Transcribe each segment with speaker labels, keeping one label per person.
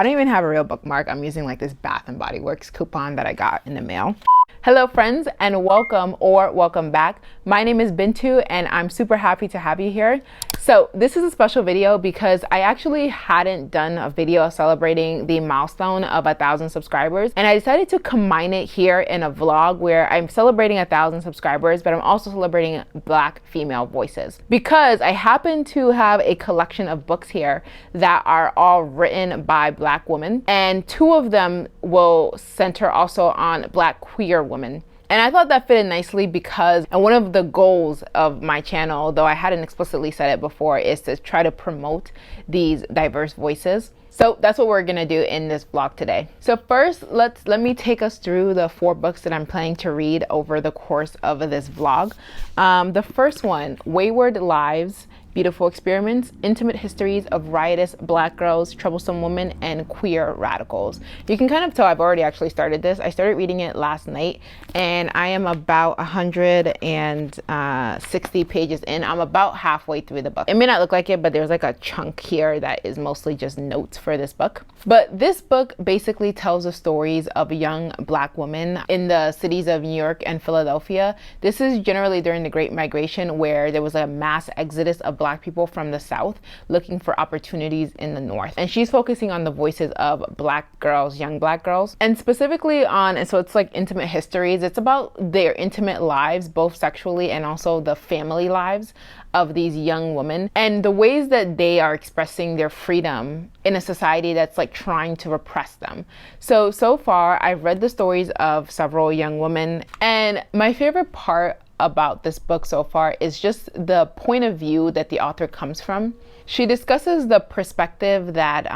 Speaker 1: I don't even have a real bookmark. I'm using like this Bath and Body Works coupon that I got in the mail. Hello friends, and welcome back. My name is Bintou and I'm super happy to have you here. So this is a special video because I actually hadn't done a video celebrating the milestone of 1,000 subscribers, and I decided to combine it here in a vlog where I'm celebrating 1,000 subscribers, but I'm also celebrating Black female voices because I happen to have a collection of books here that are all written by Black women, and 2 of them will center also on Black queer women. And I thought that fitted nicely because one of the goals of my channel, though I hadn't explicitly said it before, is to try to promote these diverse voices. So that's what we're gonna do in this vlog today. So first, let me take us through the 4 books that I'm planning to read over the course of this vlog. The first one, Wayward Lives, Beautiful Experiments, Intimate Histories of Riotous Black Girls, Troublesome Women, and Queer Radicals. You can kind of tell I've already actually started this. I started reading it last night and I am about 160 pages in. I'm about halfway through the book. It may not look like it, but there's like a chunk here that is mostly just notes for this book. But this book basically tells the stories of young Black women in the cities of New York and Philadelphia. This is generally during the Great Migration, where there was a mass exodus of Black people from the South looking for opportunities in the North. And she's focusing on the voices of Black girls, young Black girls, and specifically on, and so it's like intimate histories. It's about their intimate lives, both sexually and also the family lives of these young women and the ways that they are expressing their freedom in a society that's like trying to repress them. So far I've read the stories of several young women, and my favorite part about this book so far is just the point of view that the author comes from. She discusses the perspective that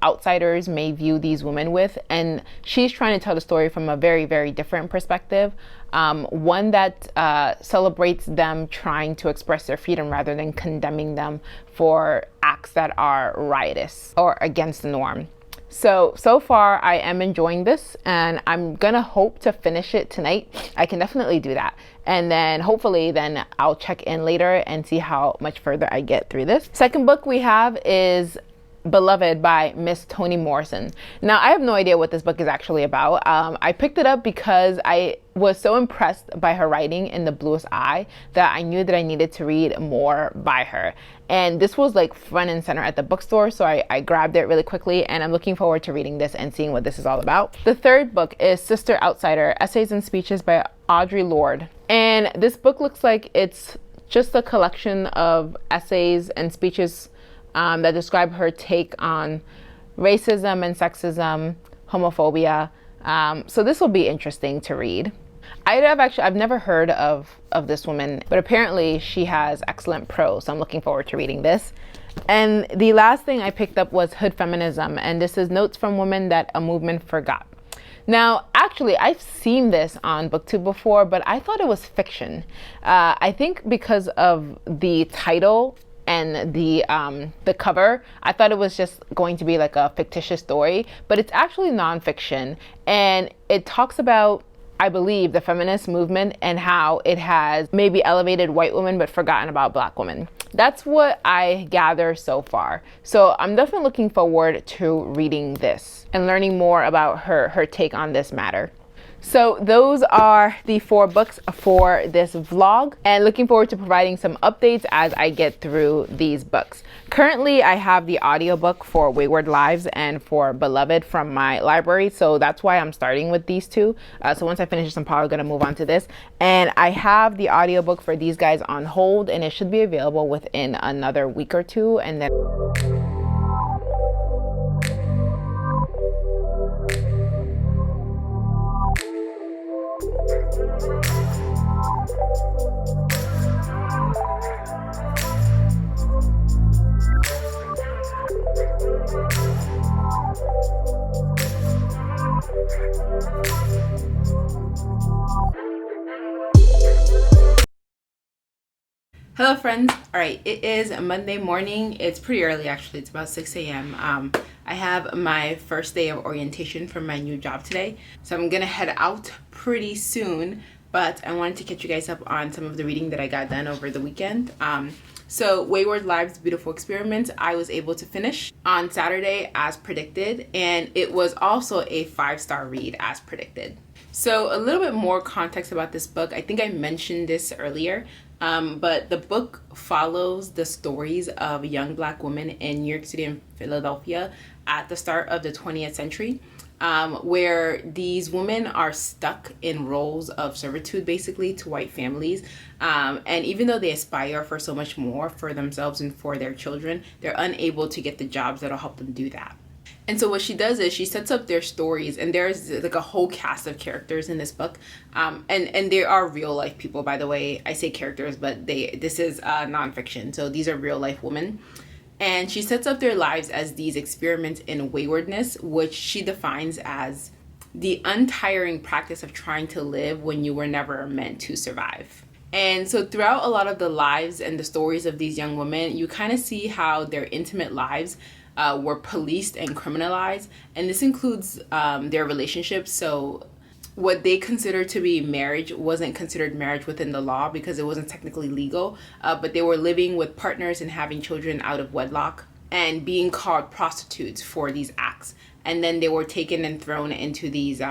Speaker 1: outsiders may view these women with, and she's trying to tell the story from a very, very different perspective. One that celebrates them trying to express their freedom rather than condemning them for acts that are riotous or against the norm. So far I am enjoying this, and I'm gonna hope to finish it tonight. I can definitely do that. And then hopefully then I'll check in later and see how much further I get through this. Second book we have is Beloved by Miss Toni Morrison. Now I have no idea what this book is actually about. I picked it up because I was so impressed by her writing in The Bluest Eye that I knew that I needed to read more by her. And this was like front and center at the bookstore, so I grabbed it really quickly, and I'm looking forward to reading this and seeing what this is all about. The third book is Sister Outsider, Essays and Speeches by Audre Lorde. And this book looks like it's just a collection of essays and speeches that describe her take on racism and sexism, homophobia. So this will be interesting to read. I've never heard of this woman, but apparently she has excellent prose, so I'm looking forward to reading this. And the last thing I picked up was Hood Feminism, and this is Notes from Women That a Movement Forgot. Now, actually, I've seen this on BookTube before, but I thought it was fiction. I think because of the title and the cover, I thought it was just going to be like a fictitious story, but it's actually nonfiction, and it talks about, I believe, the feminist movement and how it has maybe elevated white women but forgotten about Black women. That's what I gather so far. So I'm definitely looking forward to reading this and learning more about her take on this matter. So those are the 4 books for this vlog, and looking forward to providing some updates as I get through these books. Currently, I have the audiobook for Wayward Lives and for Beloved from my library, so that's why I'm starting with these 2. So once I finish this, I'm probably gonna move on to this. And I have the audiobook for these guys on hold, and it should be available within another week or 2, and then Hello friends. All right, it is Monday morning. It's pretty early actually. It's about 6 a.m. I have my first day of orientation for my new job today. So I'm gonna head out pretty soon, but I wanted to catch you guys up on some of the reading that I got done over the weekend. So Wayward Lives Beautiful Experiment, I was able to finish on Saturday as predicted, and it was also a 5-star read as predicted. So a little bit more context about this book. I think I mentioned this earlier, but the book follows the stories of young Black women in New York City and Philadelphia at the start of the 20th century. Where these women are stuck in roles of servitude basically to white families, and even though they aspire for so much more for themselves and for their children, they're unable to get the jobs that'll help them do that. And so what she does is she sets up their stories, and there's like a whole cast of characters in this book, and they are real life people, by the way. I say characters, but this is nonfiction, so these are real life women. And she sets up their lives as these experiments in waywardness, which she defines as the untiring practice of trying to live when you were never meant to survive. And so throughout a lot of the lives and the stories of these young women, you kind of see how their intimate lives were policed and criminalized. And this includes their relationships. So what they considered to be marriage wasn't considered marriage within the law because it wasn't technically legal, but they were living with partners and having children out of wedlock and being called prostitutes for these acts. And then they were taken and thrown into these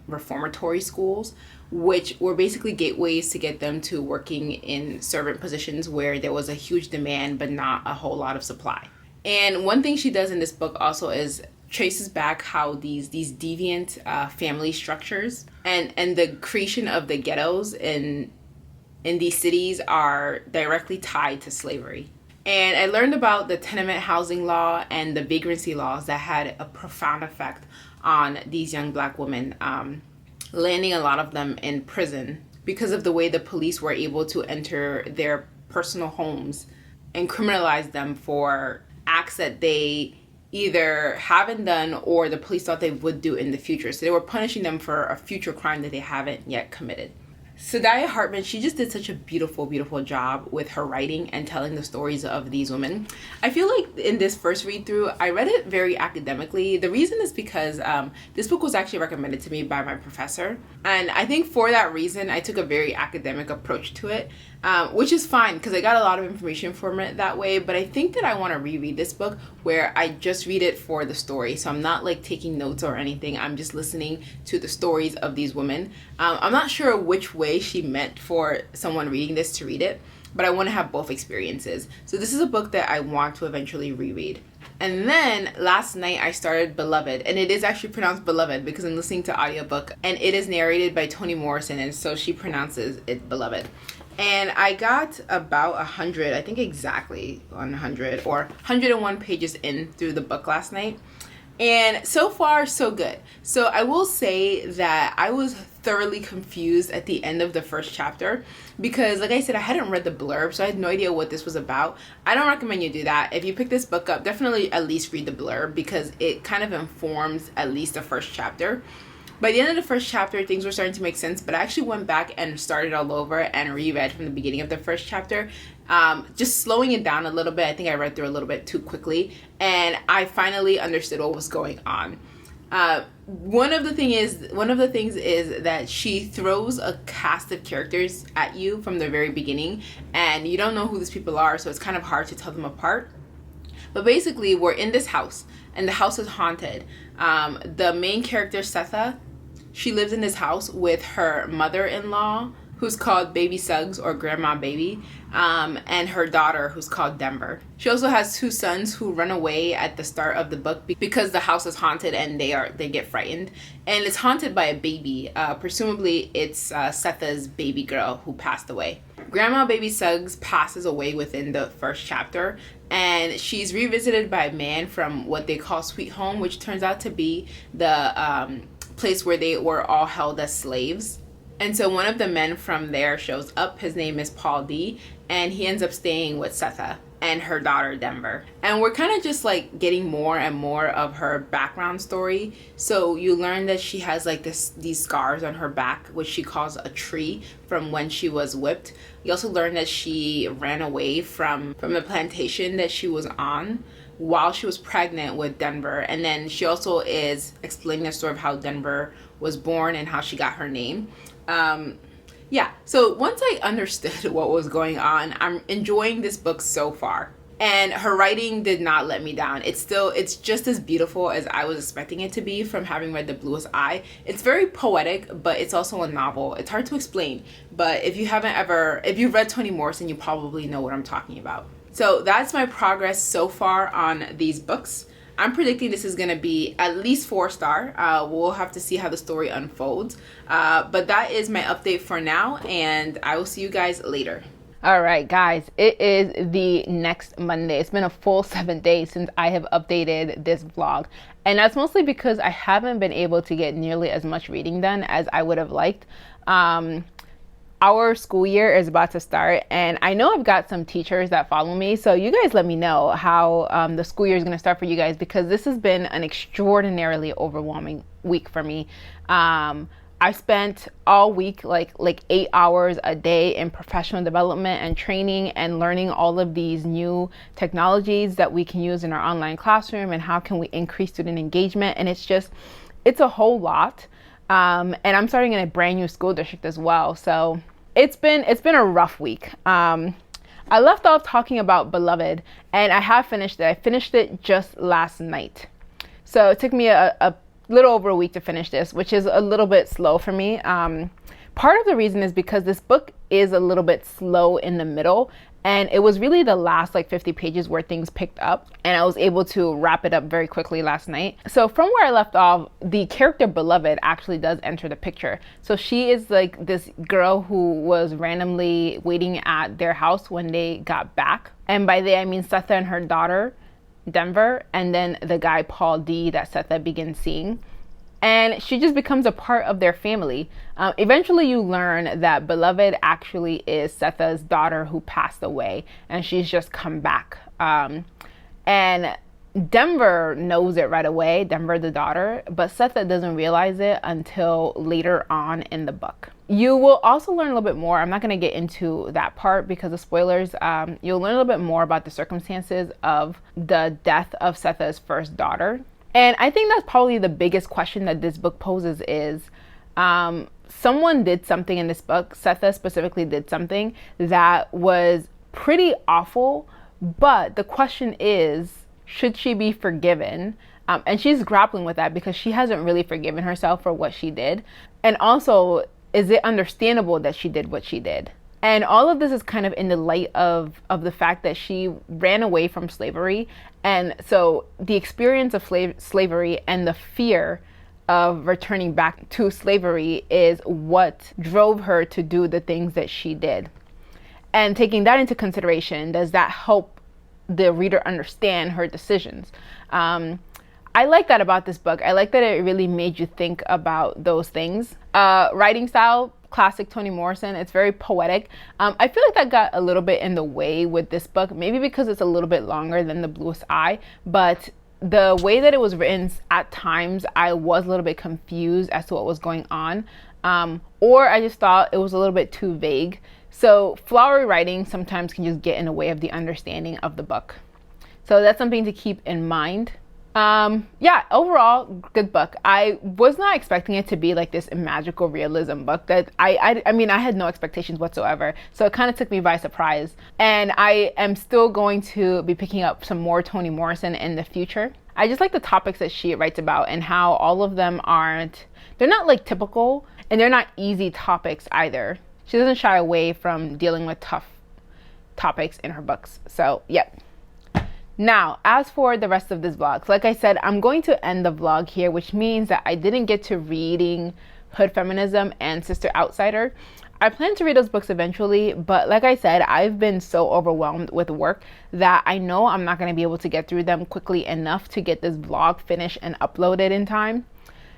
Speaker 1: reformatory schools, which were basically gateways to get them to working in servant positions where there was a huge demand but not a whole lot of supply. And one thing she does in this book also is traces back how these deviant family structures and the creation of the ghettos in these cities are directly tied to slavery. And I learned about the tenement housing law and the vagrancy laws that had a profound effect on these young Black women, landing a lot of them in prison because of the way the police were able to enter their personal homes and criminalize them for acts that they either haven't done or the police thought they would do in the future. So they were punishing them for a future crime that they haven't yet committed. Sadaya Hartman, she just did such a beautiful, beautiful job with her writing and telling the stories of these women. I feel like in this first read through, I read it very academically. The reason is because this book was actually recommended to me by my professor. And I think for that reason, I took a very academic approach to it, which is fine because I got a lot of information from it that way. But I think that I want to reread this book where I just read it for the story. So I'm not like taking notes or anything. I'm just listening to the stories of these women. I'm not sure which way she meant for someone reading this to read it, but I want to have both experiences. So this is a book that I want to eventually reread. And then last night I started Beloved, and it is actually pronounced Beloved because I'm listening to audiobook, and it is narrated by Toni Morrison, and so she pronounces it Beloved. And I got about 100, I think exactly 100 or 101 pages in through the book last night. And so far, so good. So I will say that I was thoroughly confused at the end of the first chapter because, like I said, I hadn't read the blurb, so I had no idea what this was about. I don't recommend you do that. If you pick this book up, definitely at least read the blurb because it kind of informs at least the first chapter. By the end of the first chapter, things were starting to make sense, but I actually went back and started all over and reread from the beginning of the first chapter, just slowing it down a little bit. I think I read through a little bit too quickly, and I finally understood what was going on. One of the things is that she throws a cast of characters at you from the very beginning, and you don't know who these people are, so it's kind of hard to tell them apart. But basically, we're in this house, and the house is haunted. The main character, Setha, she lives in this house with her mother-in-law, who's called Baby Suggs or Grandma Baby, and her daughter, who's called Denver. She also has 2 sons who run away at the start of the book because the house is haunted and they get frightened. And it's haunted by a baby. Presumably, it's Setha's baby girl who passed away. Grandma Baby Suggs passes away within the first chapter, and she's revisited by a man from what they call Sweet Home, which turns out to be the place where they were all held as slaves. And so one of the men from there shows up. His name is Paul D, and he ends up staying with Setha and her daughter Denver. And we're kind of just like getting more and more of her background story. So you learn that she has like these scars on her back, which she calls a tree from when she was whipped. You also learn that she ran away from the plantation that she was on while she was pregnant with Denver. And then she also is explaining the story of how Denver was born and how she got her name. Yeah, so once I understood what was going on, I'm enjoying this book so far. And her writing did not let me down. It's just as beautiful as I was expecting it to be from having read The Bluest Eye. It's very poetic, but it's also a novel. It's hard to explain, but if you've read Toni Morrison, you probably know what I'm talking about. So that's my progress so far on these books. I'm predicting this is going to be at least 4-star. We'll have to see how the story unfolds. But that is my update for now, and I will see you guys later. All right, guys, it is the next Monday. It's been a full 7 days since I have updated this vlog. And that's mostly because I haven't been able to get nearly as much reading done as I would have liked. Our school year is about to start, and I know I've got some teachers that follow me, so you guys let me know how the school year is going to start for you guys, because this has been an extraordinarily overwhelming week for me. I spent all week like 8 hours a day in professional development and training and learning all of these new technologies that we can use in our online classroom and how can we increase student engagement. And it's a whole lot. And I'm starting in a brand new school district as well. So it's been a rough week. I left off talking about Beloved, and I have finished it. I finished it just last night. So it took me a little over a week to finish this, which is a little bit slow for me. Part of the reason is because this book is a little bit slow in the middle, and it was really the last 50 pages where things picked up, and I was able to wrap it up very quickly last night. So from where I left off, the character Beloved actually does enter the picture. So she is this girl who was randomly waiting at their house when they got back. And by they, I mean Setha and her daughter, Denver, and then the guy Paul D that Setha begins seeing, and she just becomes a part of their family. Eventually you learn that Beloved actually is Setha's daughter who passed away, and she's just come back. And Denver knows it right away, Denver the daughter, but Setha doesn't realize it until later on in the book. You will also learn a little bit more. I'm not going to get into that part because of spoilers. You'll learn a little bit more about the circumstances of the death of Setha's first daughter. And I think that's probably the biggest question that this book poses is, someone did something in this book, Setha specifically did something that was pretty awful, but the question is, should she be forgiven? And she's grappling with that because she hasn't really forgiven herself for what she did. And also, is it understandable that she did what she did? And all of this is kind of in the light of the fact that she ran away from slavery. And so the experience of slavery and the fear of returning back to slavery is what drove her to do the things that she did. And taking that into consideration, does that help the reader understand her decisions? I like that about this book. I like that it really made you think about those things. Writing style, classic Toni Morrison. It's very poetic. I feel like that got a little bit in the way with this book, maybe because it's a little bit longer than The Bluest Eye, but the way that it was written, at times I was a little bit confused as to what was going on, or I just thought it was a little bit too vague. So flowery writing sometimes can just get in the way of the understanding of the book. So that's something to keep in mind. Yeah, overall, good book. I was not expecting it to be like this magical realism book that I mean, I had no expectations whatsoever. So it kind of took me by surprise. And I am still going to be picking up some more Toni Morrison in the future. I just like the topics that she writes about and how all of them they're not like typical, and they're not easy topics either. She doesn't shy away from dealing with tough topics in her books. So, yep. Now, as for the rest of this vlog, like I said, I'm going to end the vlog here, which means that I didn't get to reading Hood Feminism and Sister Outsider. I plan to read those books eventually, but like I said, I've been so overwhelmed with work that I know I'm not going to be able to get through them quickly enough to get this vlog finished and uploaded in time.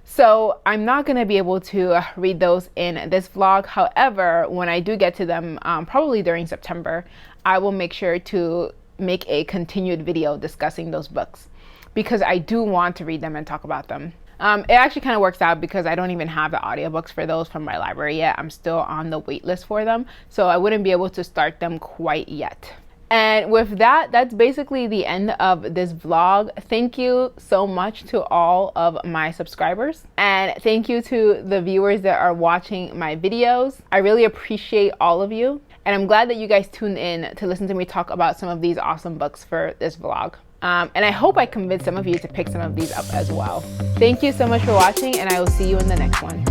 Speaker 1: So I'm not going to be able to read those in this vlog. However, when I do get to them, probably during September, I will make sure to make a continued video discussing those books because I do want to read them and talk about them. It actually kind of works out because I don't even have the audiobooks for those from my library yet. I'm still on the wait list for them, so I wouldn't be able to start them quite yet. And with that, that's basically the end of this vlog. Thank you so much to all of my subscribers. And thank you to the viewers that are watching my videos. I really appreciate all of you. And I'm glad that you guys tuned in to listen to me talk about some of these awesome books for this vlog. And I hope I convinced some of you to pick some of these up as well. Thank you so much for watching, and I will see you in the next one.